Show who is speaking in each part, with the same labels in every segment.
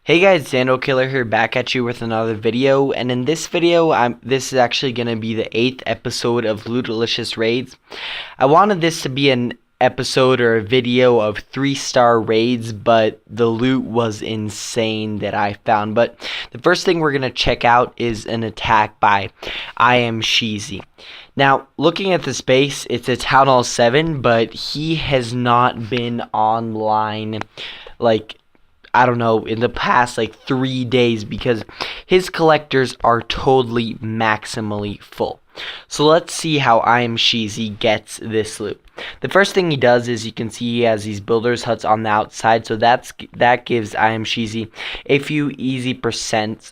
Speaker 1: Hey guys, it's Andokiller here, back at you with another video, and in this video, this is actually going to be the 8th episode of Lootalicious raids. I wanted this to be an episode or a video of 3-star raids, but the loot was insane that I found. But the first thing we're going to check out is an attack by Iamsheazy. Now, looking at this base, it's a Town Hall 7, but he has not been online, like, I don't know, in the past 3 days because his collectors are totally maximally full. So let's see how Iamsheazy gets this loot. The first thing he does is, you can see he has these builders huts on the outside, so that gives Iamsheazy a few easy percents,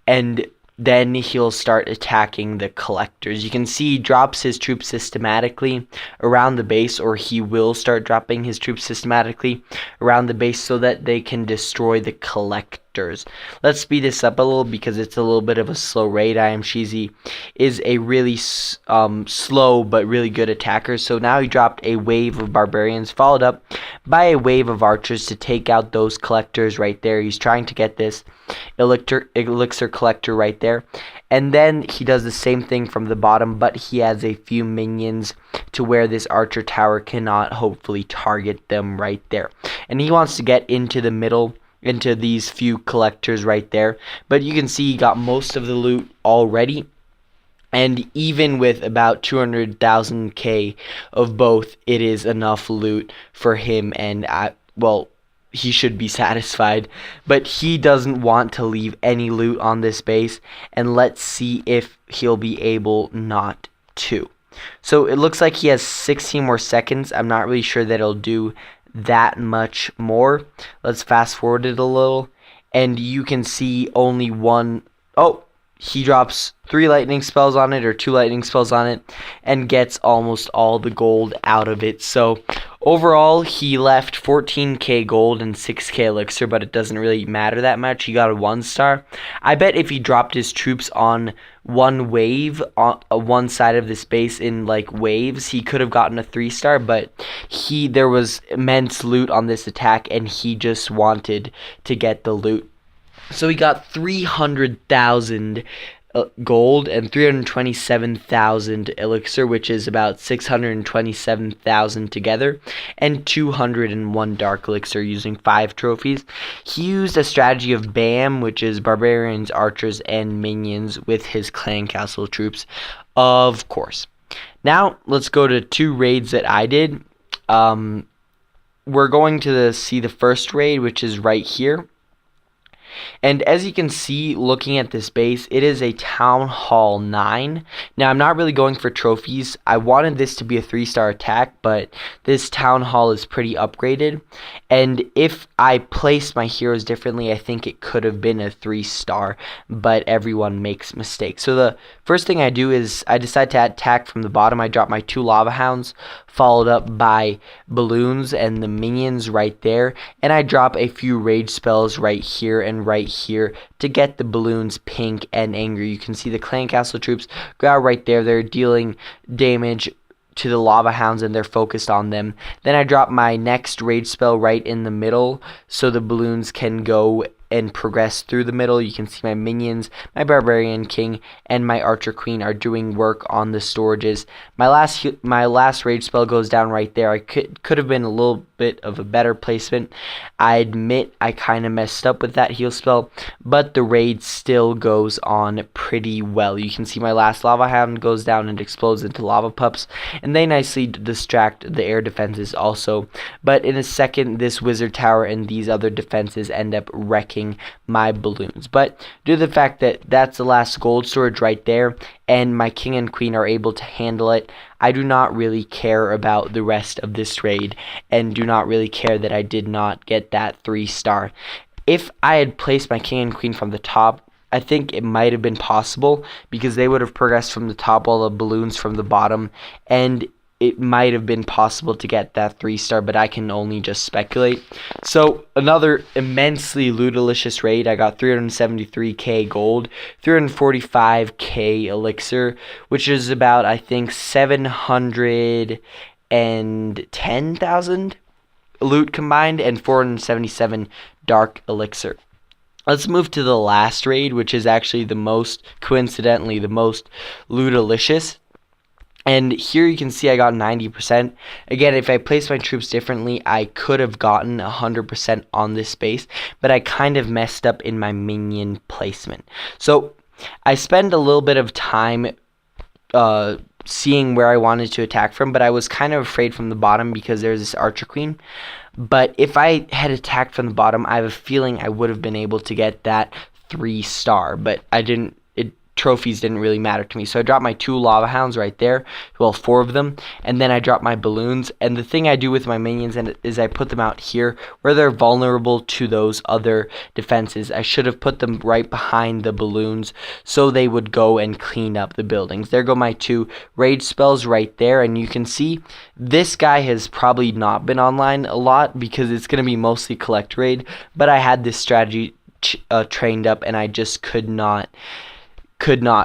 Speaker 1: and then he'll start attacking the collectors. You can see he drops his troops systematically around the base, or he will start dropping his troops systematically around the base so that they can destroy the collectors. Let's speed this up a little because it's a little bit of a slow raid. Iamsheazy is a really slow but really good attacker. So now he dropped a wave of barbarians followed up by a wave of archers to take out those collectors right there. He's trying to get this elixir collector right there, and then he does the same thing from the bottom, but he has a few minions to where this archer tower cannot hopefully target them right there, and he wants to get into the middle into these few collectors right there. But you can see he got most of the loot already, and even with about 200,000 K of both, it is enough loot for him, and he should be satisfied. But he doesn't want to leave any loot on this base, and let's see if he'll be able not to. So it looks like he has 16 more seconds. I'm not really sure that he'll do that much more. Let's fast forward it a little, and you can see only one. Oh, he drops 3 lightning spells on it, or 2 lightning spells on it, and gets almost all the gold out of it. So overall, he left 14k gold and 6k elixir, but it doesn't really matter that much. He got a 1-star. I bet if he dropped his troops on one wave, on one side of this base in waves, he could have gotten a 3-star, but there was immense loot on this attack, and he just wanted to get the loot. So he got 300,000 gold and 327,000 elixir, which is about 627,000 together, and 201 dark elixir using 5 trophies. He used a strategy of BAM, which is barbarians, archers, and minions with his clan castle troops, of course. Now let's go to 2 raids that I did. We're going to see the first raid, which is right here. And as you can see, looking at this base, it is a Town Hall 9. Now, I'm not really going for trophies. I wanted this to be a 3-star attack, but this Town Hall is pretty upgraded. And if I placed my heroes differently, I think it could have been a 3-star, but everyone makes mistakes. So the first thing I do is I decide to attack from the bottom. I drop my 2 lava hounds, followed up by balloons and the minions right there, and I drop a few rage spells right here and right here to get the balloons pink and angry. You can see the clan castle troops go out right there. They're dealing damage to the lava hounds, and they're focused on them. Then I drop my next rage spell right in the middle so the balloons can go and progress through the middle. You can see my minions, my barbarian king, and my archer queen are doing work on the storages. My last rage spell goes down right there. I could have been a little bit of a better placement. I admit I kind of messed up with that heal spell, but the raid still goes on pretty well. You can see my last lava hound goes down and explodes into lava pups, and they nicely distract the air defenses also. But in a second, this wizard tower and these other defenses end up wrecking my balloons. But due to the fact that that's the last gold storage right there, and my king and queen are able to handle it, I do not really care about the rest of this raid, and do not really care that I did not get that 3-star. If I had placed my king and queen from the top, I think it might have been possible, because they would have progressed from the top while the balloons from the bottom, and it might have been possible to get that 3-star, but I can only just speculate. So another immensely Lootalicious raid. I got 373k gold, 345k elixir, which is about, I think, 710,000 loot combined, and 477 dark elixir. Let's move to the last raid, which is actually the most, coincidentally, the most Lootalicious. And here you can see I got 90%. Again, if I placed my troops differently, I could have gotten 100% on this base, but I kind of messed up in my minion placement. So I spend a little bit of time seeing where I wanted to attack from, but I was kind of afraid from the bottom because there's this archer queen. But if I had attacked from the bottom, I have a feeling I would have been able to get that 3-star, but I didn't. Trophies didn't really matter to me. So I dropped my 2 lava hounds right there, well, 4 of them, and then I dropped my balloons. And the thing I do with my minions is I put them out here where they're vulnerable to those other defenses. I should have put them right behind the balloons so they would go and clean up the buildings. There go my 2 rage spells right there, and you can see this guy has probably not been online a lot because it's going to be mostly collect raid, but I had this strategy trained up and I just could not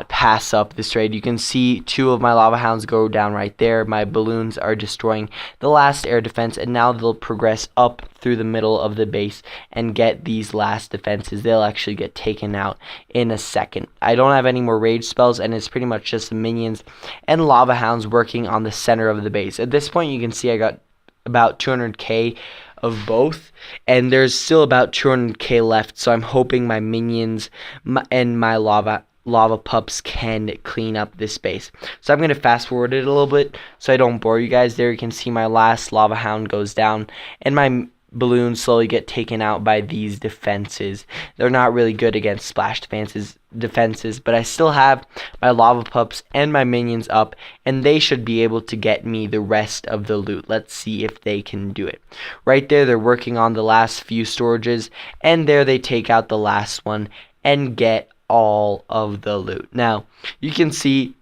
Speaker 1: pass up this raid. You can see 2 of my lava hounds go down right there. My balloons are destroying the last air defense, and now they'll progress up through the middle of the base and get these last defenses. They'll actually get taken out in a second. I don't have any more rage spells, and it's pretty much just the minions and lava hounds working on the center of the base. At this point, you can see I got about 200k of both, and there's still about 200k left, so I'm hoping my minions and my lava pups can clean up this base. So I'm going to fast forward it a little bit so I don't bore you guys. There you can see my last lava hound goes down, and my balloons slowly get taken out by these defenses. They're not really good against splash defenses, but I still have my lava pups and my minions up, and they should be able to get me the rest of the loot. Let's see if they can do it. Right there, they're working on the last few storages, and there they take out the last one and get all of the loot. Now, you can see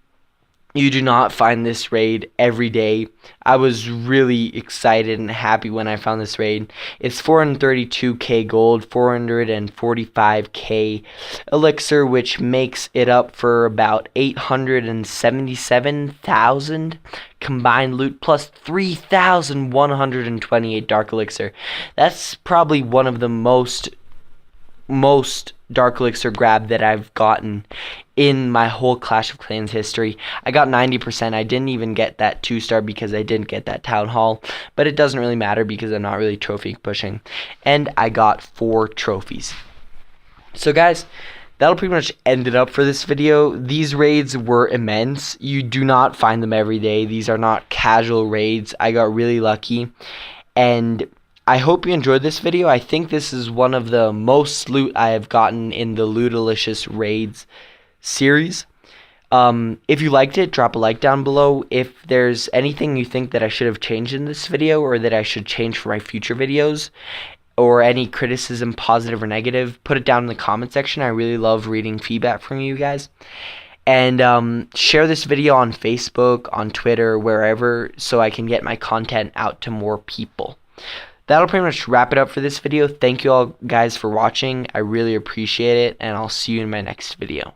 Speaker 1: you do not find this raid every day. I was really excited and happy when I found this raid. It's 432k gold, 445k elixir, which makes it up for about 877,000 combined loot plus 3,128 dark elixir. That's probably one of the most dark elixir grab that I've gotten in my whole Clash of Clans history. I got 90%. I didn't even get that 2-star because I didn't get that town hall, but it doesn't really matter because I'm not really trophy pushing, and I got 4 trophies. So guys, that'll pretty much end it up for this video. These raids were immense. You do not find them every day. These are not casual raids. I got really lucky, and I hope you enjoyed this video. I think this is one of the most loot I have gotten in the Lootalicious Raids series. If you liked it, drop a like down below. If there's anything you think that I should have changed in this video or that I should change for my future videos, or any criticism, positive or negative, put it down in the comment section. I really love reading feedback from you guys. And share this video on Facebook, on Twitter, wherever, so I can get my content out to more people. That'll pretty much wrap it up for this video. Thank you all guys for watching. I really appreciate it, and I'll see you in my next video.